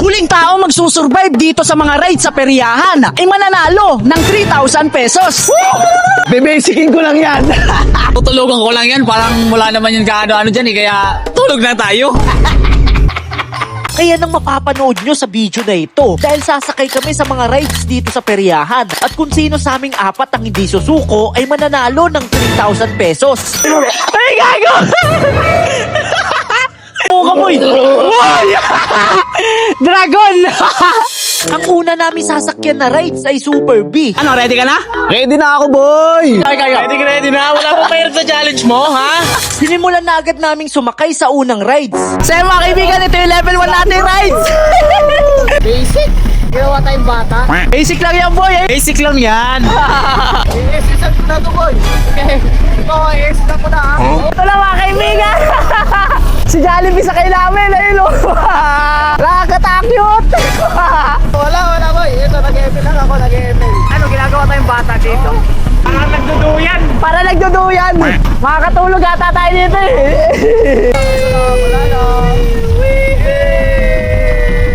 huling tao magsusurvive dito sa mga rides sa peryahan ay mananalo ng 3,000 pesos. Bebasicin ko lang yan. Tutulugan ko lang yan, parang wala naman yung kaano-ano dyan eh, kaya tulog na tayo. Kaya nang mapapanood nyo sa video na ito dahil sasakay kami sa mga rides dito sa peryahan at kung sino sa aming apat ang hindi susuko ay mananalo ng 3,000 pesos. Ay, gago! Kamoy! Dragon! Ang una namin sasakyan na rides ay Super B. Ano, ready ka na? Ready na ako, boy! Ready na? Wala akong mahirap sa challenge mo, ha? Sinimulan na agad naming sumakay sa unang rides. So mga kaibigan, ito yung level 1 natin rides. Basic! Ginawa tayong bata. Basic lang yan, boy. Basic lang yan. I-exercise ko na to, boy. Okay. Ito, i-exercise ko na, ha? Ito lang mga kaibigan. Si Jollibee sa kay namin, ayun o. Nakakatakot. Wala, boy. Ito, nag-ML lang ako, nag-ML. Ano, ginagawa tayong bata dito? Para nagduduyan. Makakatulog ata tayo dito eh. Wala lang.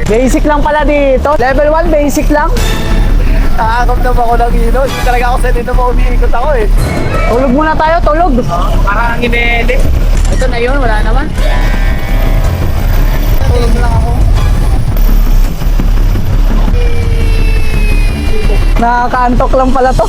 Basic lang pala dito. Level 1, basic lang. Nakakam na ba ako ng ino? Hindi talaga ako sa dito mo umiikot ako, eh. Tulog muna tayo, tulog. Parang ang inele. Ito na yun, wala naman. Tulog lang ako. Nakakaantok lang pala to.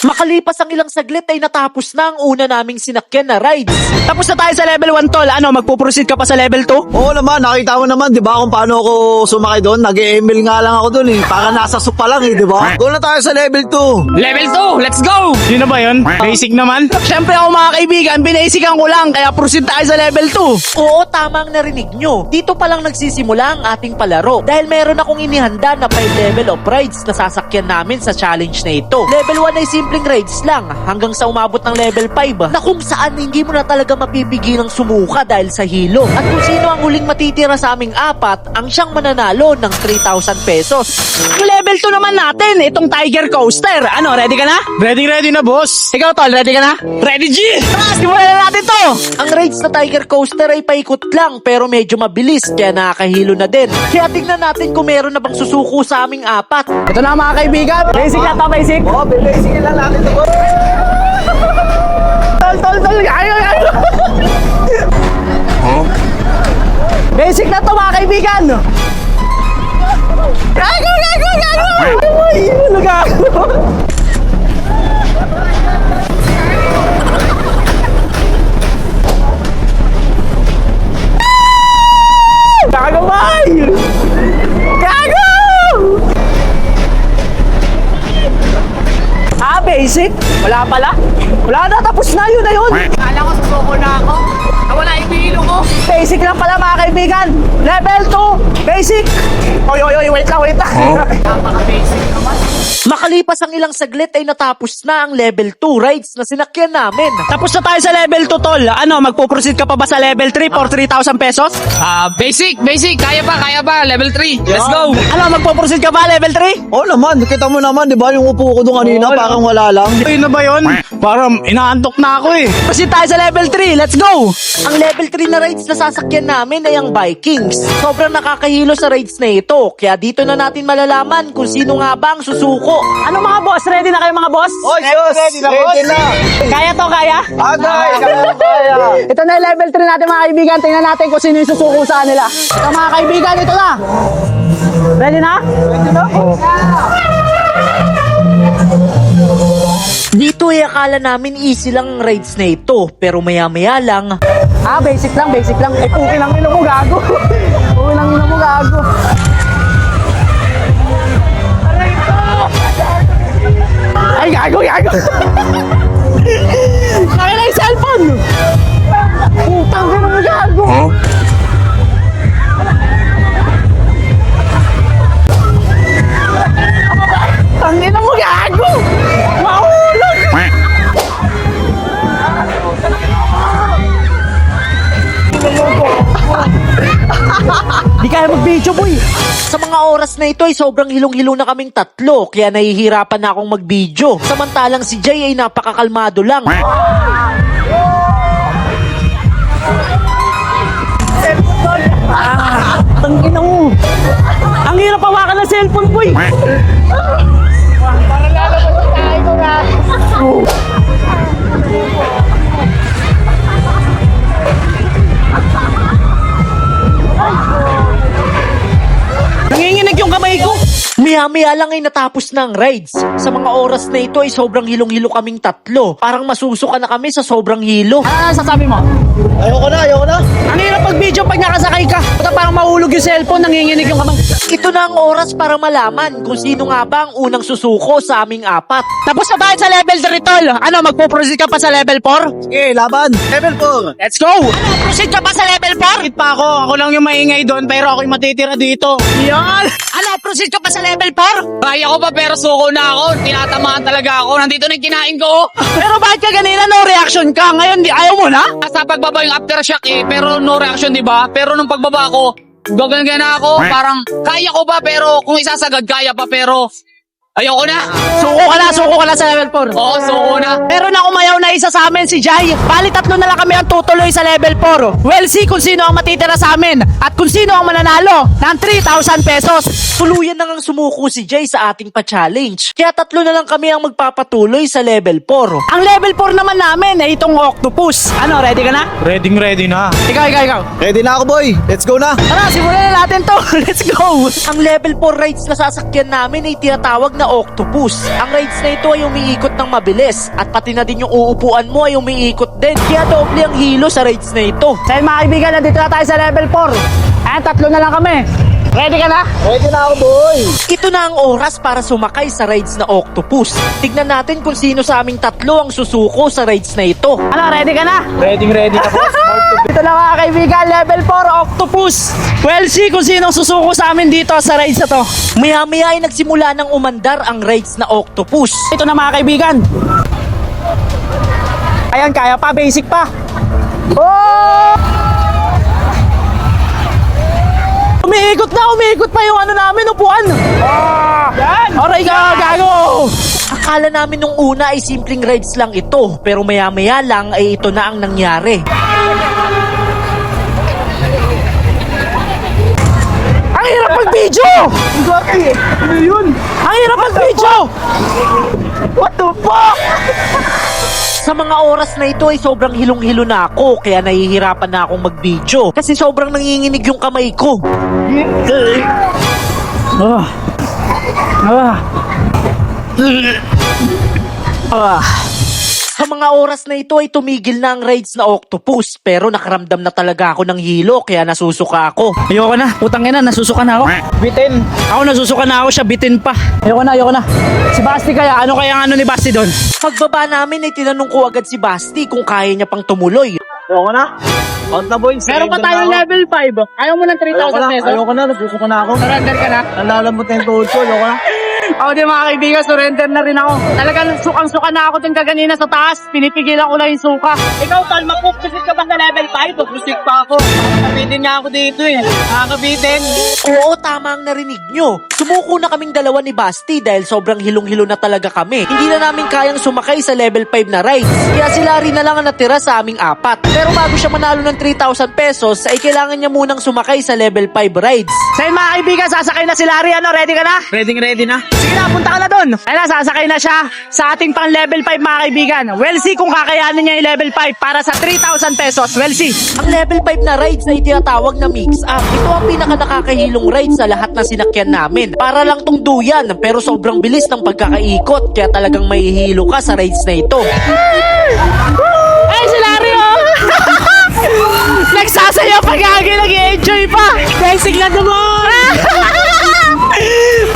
Makalipas ang ilang saglit ay natapos na ang una naming sinakyan na rides. Tapos na tayo sa level 1, tol. Ano, magpuproceed ka pa sa level 2? Oo naman, nakita mo naman, di ba, kung paano ako sumakay doon? Nag-ML nga lang ako doon, eh. Para nasa sopa lang, eh, di ba? Doon na tayo sa level 2. Level 2, let's go! Yun na ba yun? Basic naman? Siyempre ako mga kaibigan, binasican ko lang, kaya proceed tayo sa level 2. Oo, tama ang narinig nyo. Dito pa lang nagsisimula ang ating palaro. Dahil meron akong inihanda na 5 level of rides na sasakyan namin sa challenge na ito. Level 1 ay simpleng rides lang hanggang sa umabot ng level 5 na kung saan hindi mo na talaga mapipigilang sumuka dahil sa hilo. At kung sino ang huling matitira sa aming apat, ang siyang mananalo ng 3,000 pesos. Yung level 2 naman natin, itong Tiger Coaster. Ano, ready ka na? Ready na, boss. Ikaw, tol, ready ka na? Ready, G! Tara, simulan na natin to! Ang rides na Tiger Coaster ay paikot lang pero medyo mabilis kaya nakakahilo na din. Kaya tignan natin kung meron na bang susuko sa aming apat. Ito na mga kaibigan. Basic na to, basic. Oo, basic lang natin ito, boy. Tol. Ayaw. Basic na to mga kaibigan. Gago! Ay, ano gago? Gago, boy! Gago! Basic? Wala pala? Wala na, tapos na, yun na yun. Kala ko susuko na ako. Nawala yung bihilo ko. Basic lang pala mga kaibigan. Level 2, basic. Oy, wait lang. Napaka-basic naman. Makalipas ang ilang saglit ay natapos na ang level 2 rides na sinakyan namin. Tapos na tayo sa level 2, tol. Ano, magpo-proceed ka pa ba sa level 3 for 3,000 pesos? Basic, kaya pa, level 3, let's go! Ano, magpo-proceed ka ba level 3? Oo naman, kita mo naman, di ba, yung upo ko doon kanina, Oo, parang wala lang. Ayun na ba yun? Parang inaantok na ako eh. Proceed tayo sa level 3, let's go! Ang level 3 na rides na sasakyan namin ay ang Vikings. Sobrang nakakahilo sa rides na ito, kaya dito na natin malalaman kung sino nga ba ang susuko. Ano mga boss? Ready na kayo mga boss? Oh, Diyos! Ready na! Kaya to, kaya? Agay! Kaya! Ito na yung level 3 natin mga kaibigan. Tingnan natin kung sino yung susuko sa kanila. Ito mga kaibigan, ito na. Ready na? Ready na? Dito ay akala namin easy lang ang rides na ito, pero maya-maya lang. Basic lang. Eh, okay lang ino mo, gago. Okay lang ino mo, gago. Ay, gago. Kaya na yung cellphone. Putang ka naman, gago. Tangina mo, gago. Mahulog. Di kaya mag-video, boy. Sa mga oras na ito ay sobrang hilong-hilo na kaming tatlo, kaya nahihirapan na akong mag-video. Samantalang si Jay ay napakakalmado lang. Tangina mo. boy. Para lalabas sa tayo ko nga. Nanginginig yung kamay ko. Maya-maya lang ay natapos na ang rides. Sa mga oras na ito ay sobrang hilong-hilo kaming tatlo. Parang masusuka na kami sa sobrang hilo. Ano sasabi mo? Ayoko na. Ang hirap pag-video pag nakasakay ka. Basta parang mahulog yung cellphone, nanginginig yung kamay. Ito na ang oras para malaman kung sino nga ba ang unang susuko sa aming apat. Tapos na tayo sa level 3, tol. Ano, magpo-proceed ka pa sa level 4? Sige, laban. Level 4. Let's go! Ano, proceed ka pa sa level 4? Hit pa ako. Ako lang yung maingay doon, pero ako yung matitira dito. Yan! Ano, proceed ka pa sa level 4? Kaya ko pa pero suko na ako. Tinatamaan talaga ako. Nandito na yung kinain ko. Pero bakit ka ganina no reaction ka? Ngayon, ayaw mo na? Sa pagbaba yung aftershock pero no reaction, di ba? Pero nung pagbaba ko, gaganyan na ako. Parang kaya ko pa pero kung isasagad, kaya pa pero ayoko na. Suko ka na sa level 4. Oo, suko na. Pero na umayaw na isa sa amin si Jai. Bali, 3 na lang kami ang tutuloy sa level 4. We'll see kung sino ang matitira sa amin at kung sino ang mananalo ng 3,000 pesos. Tuluyan na ngang sumuko si Jay sa ating pa-challenge. Kaya 3 na lang kami ang magpapatuloy sa level 4. Ang level 4 naman namin ay itong octopus. Ano, ready ka na? Ready na. Ikaw. Ready na ako, boy. Let's go na. Tara, simulan na natin to. Let's go. Ang level 4 rides na sasakyan namin ay tinatawag na octopus. Ang rides na ito ay umiikot ng mabilis at pati na din yung uupuan mo ay umiikot din. Kaya doble ang hilo sa rides na ito. So yun, mga kaibigan, nandito na tayo sa level 4. Ayan, 3 na lang kami. Ready ka na? Ready na ako, boy. Ito na ang oras para sumakay sa rides na octopus. Tignan natin kung sino sa aming 3 ang susuko sa rides na ito. Ano, ready ka na? Ready na po. Ito na mga kaibigan, level 4 octopus. We'll see kung sino susuko sa amin dito sa rides na to. Maya-maya ay nagsimula ng umandar ang rides na octopus. Ito na mga kaibigan. Ayan, kaya pa, basic pa. Oh! Umiikot pa yung ano namin, upuan. Yan! Aray ka, gago! Akala namin nung una ay simpleng rides lang ito, pero maya-maya lang ay ito na ang nangyari. Ang hirap mag-video! Ano yun? Ang hirap mag-video! What the fuck? Sa mga oras na ito ay sobrang hilong-hilo na ako, kaya nahihirapan na akong mag-video. Kasi sobrang nanginginig yung kamay ko. Sa mga oras na ito ay tumigil na ang rides na octopus, pero nakaramdam na talaga ako ng hilo, kaya nasusuka ako. Ayoko na, putang ina, nasusuka na ako. Bitin. Ako nasusuka na ako, siya bitin pa. Ayoko na. Si Basti kaya, ano kaya ang ano ni Basti doon? Pagbaba namin ay tinanong ko agad si Basti kung kaya niya pang tumuloy. Ayoko na. Count na, boy. Meron pa tayong level 5. Ayaw mo ng 3,000 pesos? Ayoko na. Nagsusuko na ako. Surrender ka na? Nalalambot na yung tuhod ko. Ayoko na. Ako din mga kaibigan, surrender na rin ako. Talagang sukang-suka na ako din kaganina sa taas. Pinipigilan ko lang yung suka. Ikaw, Tol, mapupusit ka ba sa level 5? Pupusit pa ako. Nakabitin nga ako dito eh. Nakakabitin. Oo, tama ang narinig nyo. Sumuko na kaming dalawa ni Basti dahil sobrang hilong-hilo na talaga kami. Hindi na namin kayang sumakay sa level 5 na rides. Kaya si Larry na lang ang natira sa aming 4. Pero bago siya manalo ng 3,000 pesos, ay kailangan niya munang sumakay sa level 5 rides. So yun mga kaibigan, sasakay na si Larry. Ano, ready ka na? Ready na. Sige na, punta ka na doon. Ayun na, sasakay na siya sa ating pang level 5 mga kaibigan. We'll see kung kakayanin niya yung level 5 para sa 3,000 pesos. We'll see. Ang level 5 na rides na itinatawag na mix-up. Ito ang pinaka-nakakahilong rides sa lahat na sinakyan namin. Para lang tong duyan, pero sobrang bilis ng pagkakaikot. Kaya talagang mahihilo ka sa rides na ito. Ay, si Larry oh! Nagsasaya pa gagi, nag-i-enjoy pa. Basic lang naman.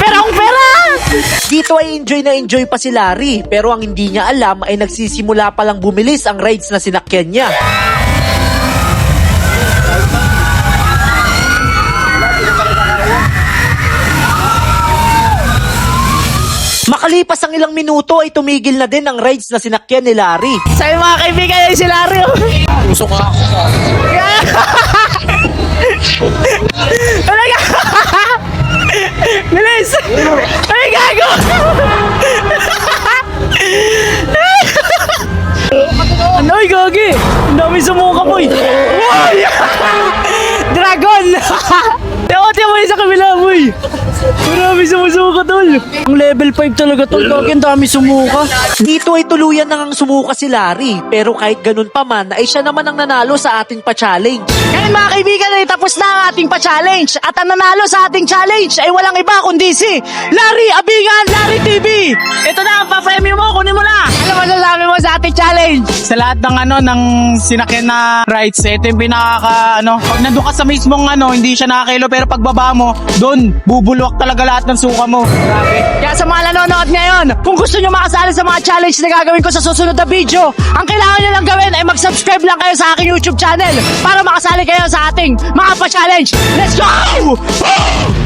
Perang pera. Dito ay enjoy pa si Larry, pero ang hindi niya alam ay nagsisimula pa lang bumilis ang rides na sinakyan niya. Makalipas ang ilang minuto ay tumigil na din ang rides na sinakyan ni Larry. Sa'yo mga kaibigan, ay si Larry oh. Usok ka. Talaga. Bilis. Ay, gago. Ano, ay, gagi. Ang dami sumuka, boy. Boy! Dragon! Tiyo mo sa kabila, boy. Marami sumusuka, tol. Ang level 5 talaga, tol. Gagi, ang dami sumuka. Dito ay tuluyan nang sumuka si Larry. Pero kahit ganun pa man, ay siya naman ang nanalo sa ating pa-challenge. Ngayon mga kaibigan, ay tapos na ang ating pa-challenge. At ang nanalo sa ating challenge ay walang iba kundi si Larry Abingan, Larry TV. Ito na ang pa-premium mo, kunin mo na. Ano masasabi mo sa ating challenge? Sa lahat ng ng sinakyan na rides, ito yung pag nandun ka sa mismong hindi siya nakakilo, pero pagbaba mo, doon, bubulwak talaga lahat ng suka mo. Grabe. Kaya sa mga nanonood ngayon, kung gusto nyo makasali sa mga challenge na gagawin ko sa susunod na video, ang kailangan nyo lang gawin ay mag-subscribe lang kayo sa aking YouTube channel para makasali kayo sa ating mga pa-challenge. Let's go!